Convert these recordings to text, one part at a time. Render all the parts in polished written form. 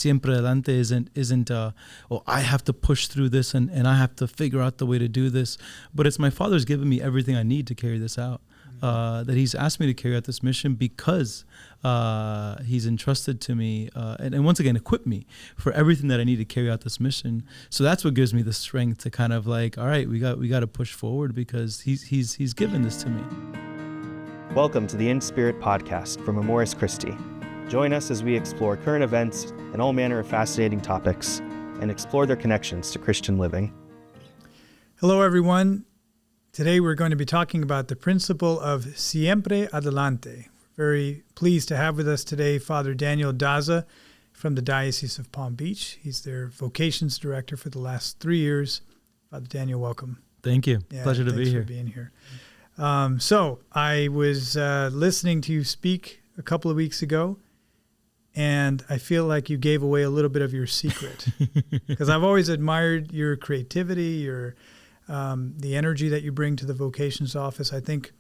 Siempre Adelante isn't I have to push through this and I have to figure out the way to do this. But it's my Father's given me everything I need to carry this out. That he's asked me to carry out this mission because he's entrusted to me and once again equipped me for everything that I need to carry out this mission. So that's what gives me the strength to kind of like, all right, we got to push forward because he's given this to me. Welcome to the InSpirit podcast from Amoris Christi. Join us as we explore current events and all manner of fascinating topics and explore their connections to Christian living. Hello, everyone. Today we're going to be talking about the principle of Siempre Adelante. Very pleased to have with us today Father Daniel Daza from the Diocese of Palm Beach. He's their Vocations Director for the last 3 years. Father Daniel, welcome. Thank you. Pleasure to be here. Thanks for being here. So I was listening to you speak a couple of weeks ago, and I feel like you gave away a little bit of your secret because I've always admired your creativity, your the energy that you bring to the Vocations office. I think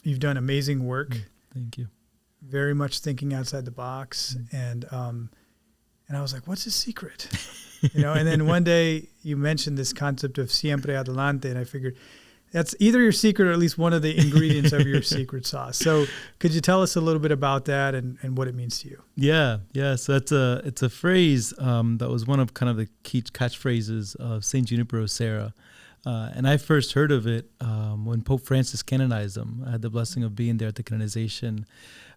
you've done amazing work. Thank you. Very much thinking outside the box, and I was like, "What's his secret?" And then one day you mentioned this concept of Siempre Adelante, and I figured that's either your secret or at least one of the ingredients of your secret sauce. So could you tell us a little bit about that and what it means to you? Yeah. So it's a phrase that was one of kind of the key catchphrases of Saint Junipero Serra. And I first heard of it when Pope Francis canonized him. I had the blessing of being there at the canonization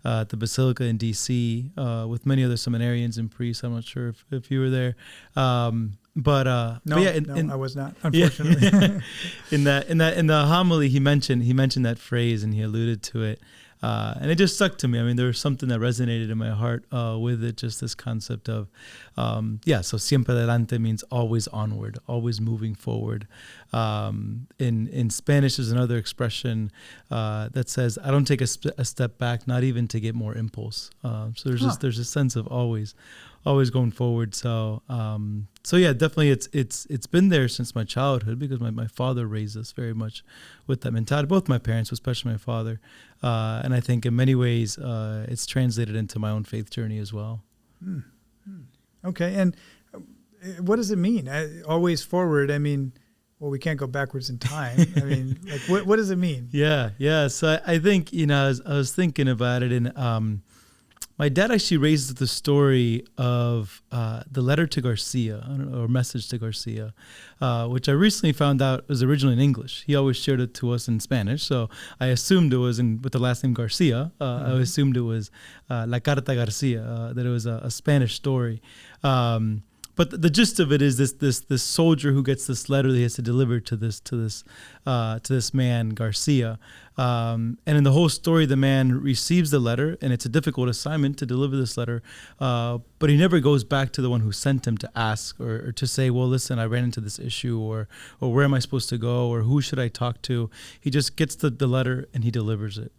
at the Basilica in D.C. With many other seminarians and priests. I'm not sure if you were there. No, I was not, unfortunately. Yeah. in the homily, he mentioned that phrase and he alluded to it. And it just stuck to me. I mean, there was something that resonated in my heart with it, just this concept of, so Siempre Adelante means always onward, always moving forward. In Spanish, there's another expression that says, I don't take a step back, not even to get more impulse. So there's a sense of always going forward. So definitely it's been there since my childhood because my father raised us very much with that mentality, both my parents, especially my father. And I think in many ways it's translated into my own faith journey as well. Okay. And what does it mean? Always forward. I mean, well, we can't go backwards in time. I mean, like what does it mean? Yeah. So I think, I was thinking about it and, my dad actually raised the story of the letter to Garcia, or message to Garcia, which I recently found out was originally in English. He always shared it to us in Spanish, so I assumed it was with the last name Garcia. I assumed it was La Carta Garcia, that it was a Spanish story. But the gist of it is this soldier who gets this letter that he has to deliver to this man Garcia, and in the whole story, the man receives the letter, and it's a difficult assignment to deliver this letter. But he never goes back to the one who sent him to ask or to say, well, listen, I ran into this issue, or where am I supposed to go, or who should I talk to? He just gets the letter and he delivers it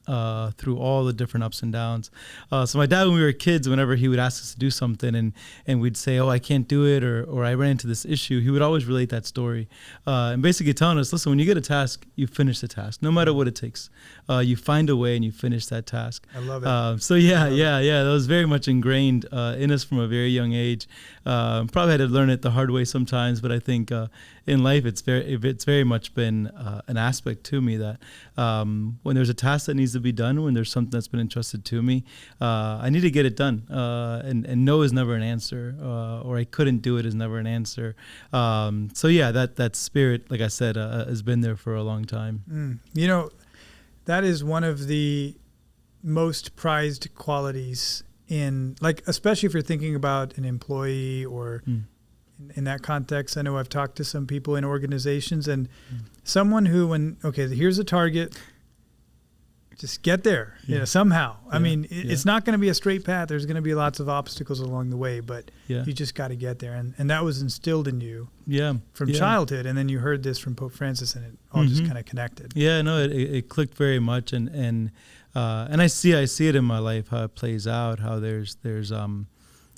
through all the different ups and downs. So my dad, when we were kids, whenever he would ask us to do something and we'd say, oh, I can't do it, or I ran into this issue, he would always relate that story. And basically telling us, listen, when you get a task, you finish the task, no matter what it takes. You find a way and you finish that task. I love it. That was very much ingrained in us from a very young age. Probably had to learn it the hard way sometimes, but I think in life it's very much been an aspect to me that when there's a task that needs to be done, when there's something that's been entrusted to me, I need to get it done. And no is never an answer, or I couldn't do it is never an answer. That spirit, like I said, has been there for a long time. That is one of the most prized qualities especially if you're thinking about an employee or in that context. I know I've talked to some people in organizations and someone who, here's a target, just get there, somehow. I mean, it's not going to be a straight path. There's going to be lots of obstacles along the way, but you just got to get there. And that was instilled in you from childhood. And then you heard this from Pope Francis and it all just kind of connected. Yeah, no, it clicked very much. And I see it in my life, how it plays out, how there's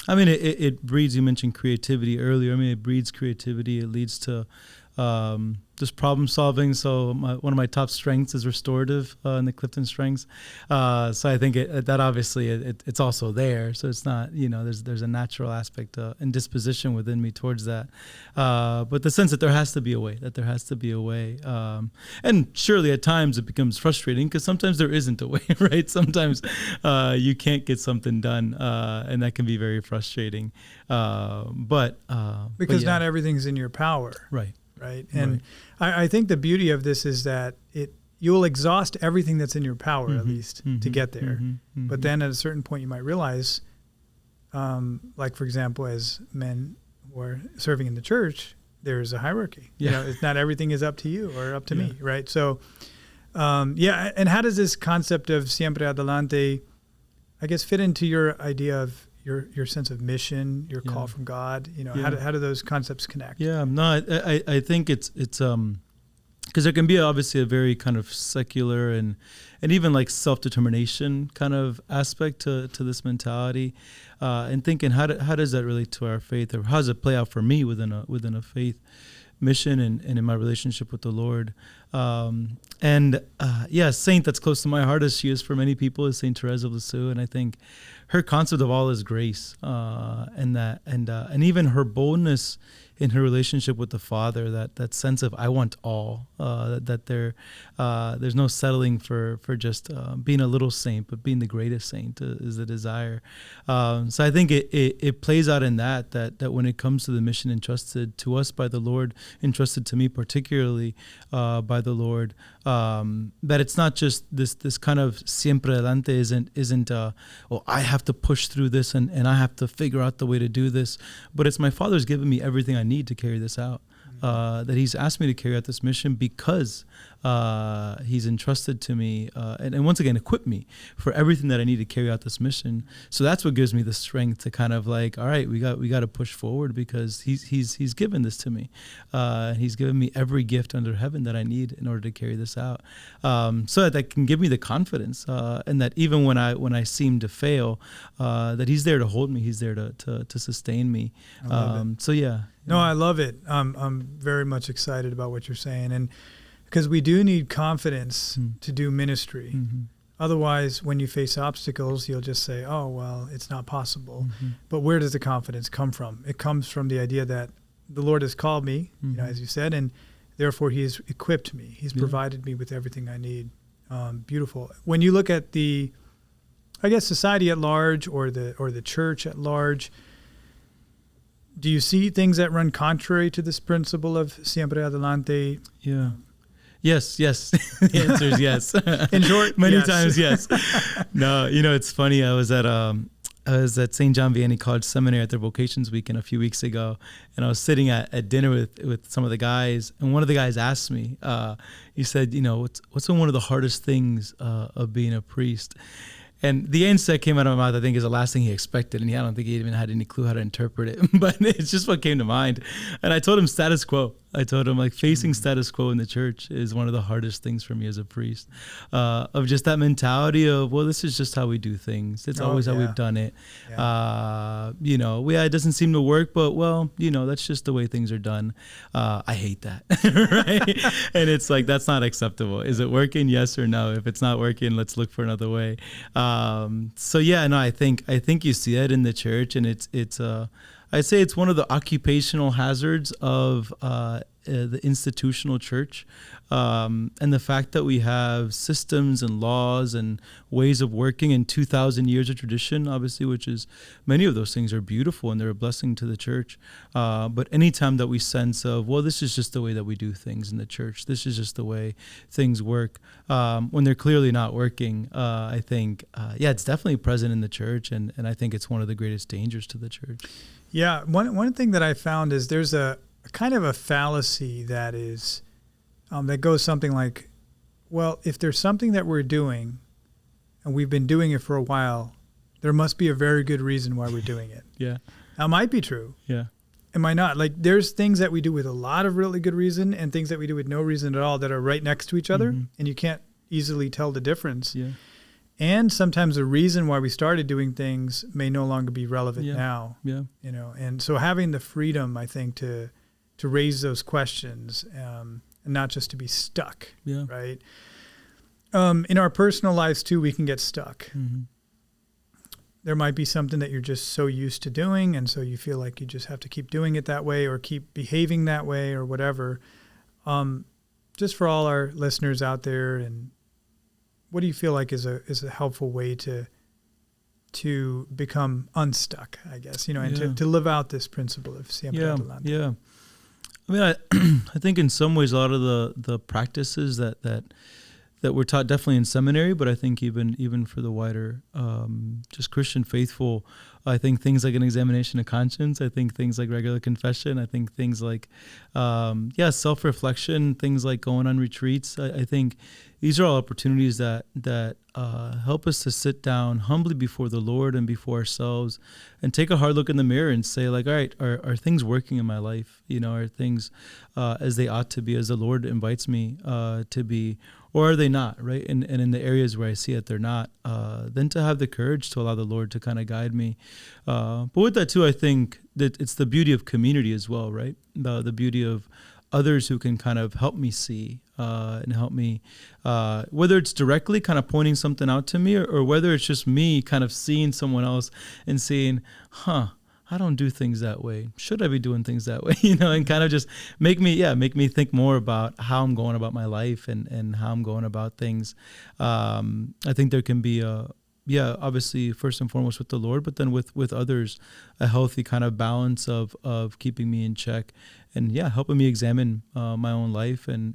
it breeds, you mentioned creativity earlier. I mean, it breeds creativity. It leads to just problem solving. So one of my top strengths is restorative in the Clifton strengths. So I think that obviously it's also there. So it's not, there's a natural aspect and disposition within me towards that. But the sense that there has to be a way, and surely at times it becomes frustrating because sometimes there isn't a way, right? Sometimes you can't get something done, and that can be very frustrating. But not everything's in your power. Right. And I think the beauty of this is that you'll exhaust everything that's in your power, at least, to get there. But then at a certain point, you might realize, like, for example, as men who are serving in the church, there's a hierarchy. It's not everything is up to you or up to me, right? So, and how does this concept of Siempre Adelante, I guess, fit into your idea of your sense of mission, your call from God? How do those concepts connect? I think it's because there can be obviously a very kind of secular and even like self-determination kind of aspect to this mentality, and thinking how does that relate to our faith, or how does it play out for me within a faith mission and in my relationship with the Lord. A saint that's close to my heart, as she is for many people, is Saint Therese of Lisieux, and I think her concept of all is grace, and even her boldness in her relationship with the Father, that sense of I want all, that there's no settling for just being a little saint, but being the greatest saint is the desire. So I think it plays out in that when it comes to the mission entrusted to us by the Lord, entrusted to me particularly by the Lord, that it's not just this kind of siempre adelante isn't I have to push through this and I have to figure out the way to do this, but it's my Father's given me everything I need to carry this out. That he's asked me to carry out this mission because he's entrusted to me and once again equipped me for everything that I need to carry out this mission. So that's what gives me the strength to kind of like, all right, we got to push forward because he's given this to me. He's given me every gift under heaven that I need in order to carry this out. So that can give me the confidence and that even when I seem to fail, that he's there to hold me. He's there to sustain me. So yeah. No, I love it. I'm very much excited about what you're saying, and because we do need confidence to do ministry. Otherwise, when you face obstacles, you'll just say, "Oh, well, it's not possible." But where does the confidence come from? It comes from the idea that the Lord has called me, as you said, and therefore He has equipped me. He's provided me with everything I need. Beautiful. When you look at society at large, or the church at large, do you see things that run contrary to this principle of Siempre Adelante? Yeah. Yes. The answer is yes. In short, many times, yes. No, it's funny. I was at St. John Vianney College Seminary at their Vocations weekend a few weeks ago, and I was sitting at dinner with some of the guys, and one of the guys asked me, he said, what's been one of the hardest things of being a priest? And the answer that came out of my mouth, I think, is the last thing he expected. And I don't think he even had any clue how to interpret it. But it's just what came to mind. And I told him status quo. I told him, like, facing status quo in the church is one of the hardest things for me as a priest. Of just that mentality of, well, this is just how we do things. It's always how we've done it. Yeah. It doesn't seem to work, but, well, that's just the way things are done. I hate that. Right? And it's like, that's not acceptable. Is it working? Yes or no? If it's not working, let's look for another way. I think you see it in the church, and it's I'd say it's one of the occupational hazards of the institutional church, and the fact that we have systems and laws and ways of working and 2,000 years of tradition, obviously, which is many of those things are beautiful and they're a blessing to the church. But anytime that we sense of, well, this is just the way that we do things in the church, this is just the way things work, when they're clearly not working, I think, it's definitely present in the church, and I think it's one of the greatest dangers to the church. Yeah, one thing that I found is there's a kind of a fallacy that is that goes something like, well, if there's something that we're doing and we've been doing it for a while, there must be a very good reason why we're doing it. Yeah. That might be true. Yeah. It might not. Like, there's things that we do with a lot of really good reason and things that we do with no reason at all that are right next to each other, and you can't easily tell the difference. Yeah. And sometimes the reason why we started doing things may no longer be relevant now. Yeah. And so having the freedom, I think, to raise those questions, and not just to be stuck, Yeah. right? In our personal lives too, we can get stuck. Mm-hmm. There might be something that you're just so used to doing, and so you feel like you just have to keep doing it that way or keep behaving that way or whatever. Just for all our listeners out there, and what do you feel like is a helpful way to become unstuck, I guess, and to live out this principle of Siempre Adelante? Yeah. I mean, I think in some ways a lot of the practices that we're taught definitely in seminary, but I think even for the wider just Christian faithful, I think things like an examination of conscience, I think things like regular confession, I think things like self-reflection, things like going on retreats. I think these are all opportunities that help us to sit down humbly before the Lord and before ourselves and take a hard look in the mirror and say, like, all right, are things working in my life? Are things as they ought to be, as the Lord invites me to be, or are they not, right? And in the areas where I see that they're not, then to have the courage to allow the Lord to kind of guide me. But with that too, I think that it's the beauty of community as well, right? The beauty of others who can kind of help me see and help me, whether it's directly kind of pointing something out to me or whether it's just me kind of seeing someone else and saying, I don't do things that way. Should I be doing things that way? And kind of just make me think more about how I'm going about my life and how I'm going about things. I think there can be obviously first and foremost with the Lord, but then with others, a healthy kind of balance of keeping me in check and helping me examine my own life and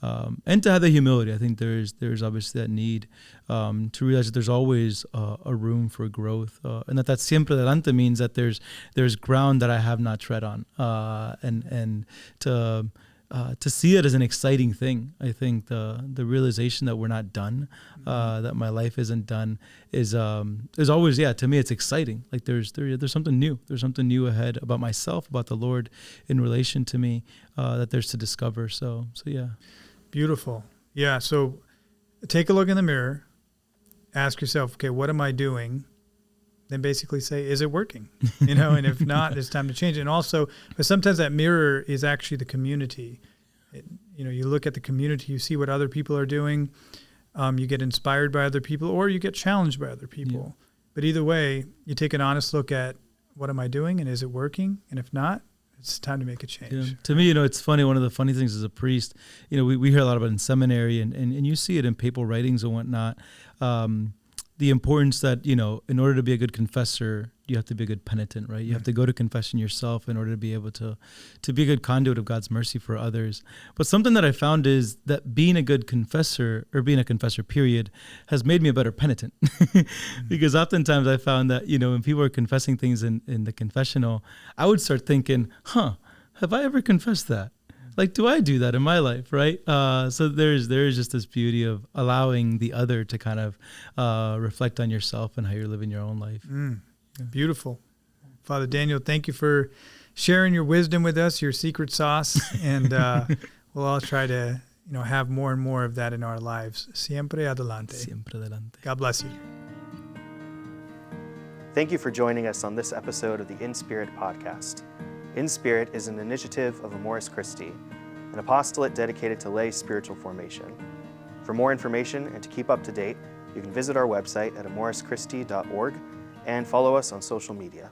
to have the humility. I think there's obviously that need to realize that there's always a room for growth, and that siempre adelante means that there's ground that I have not tread on, and to see it as an exciting thing. I think the realization that we're not done, that my life isn't done, is always, to me, it's exciting. Like there's something new. There's something new ahead about myself, about the Lord in relation to me, that there's to discover. So yeah. Beautiful. Yeah. So take a look in the mirror, ask yourself, okay, what am I doing? Then basically say, is it working? And if not, it's time to change it. And also, but sometimes that mirror is actually the community. You look at the community, you see what other people are doing. You get inspired by other people, or you get challenged by other people. Yeah. But either way, you take an honest look at what am I doing and is it working? And if not, it's time to make a change. Yeah. To me, it's funny. One of the funny things as a priest, we hear a lot about it in seminary and you see it in papal writings and whatnot. The importance that, in order to be a good confessor, you have to be a good penitent, right? You have to go to confession yourself in order to be able to be a good conduit of God's mercy for others. But something that I found is that being a good confessor, or being a confessor, period, has made me a better penitent. Because oftentimes I found that, when people are confessing things in the confessional, I would start thinking, have I ever confessed that? Like, do I do that in my life, right? So there is just this beauty of allowing the other to kind of reflect on yourself and how you're living your own life. Beautiful. Father Daniel, thank you for sharing your wisdom with us, your secret sauce, and we'll all try to have more and more of that in our lives. Siempre adelante. Siempre adelante. God bless you. Thank you for joining us on this episode of the InSpirit podcast. InSpirit is an initiative of Amoris Christi, an apostolate dedicated to lay spiritual formation. For more information and to keep up to date, you can visit our website at amorischristi.org and follow us on social media.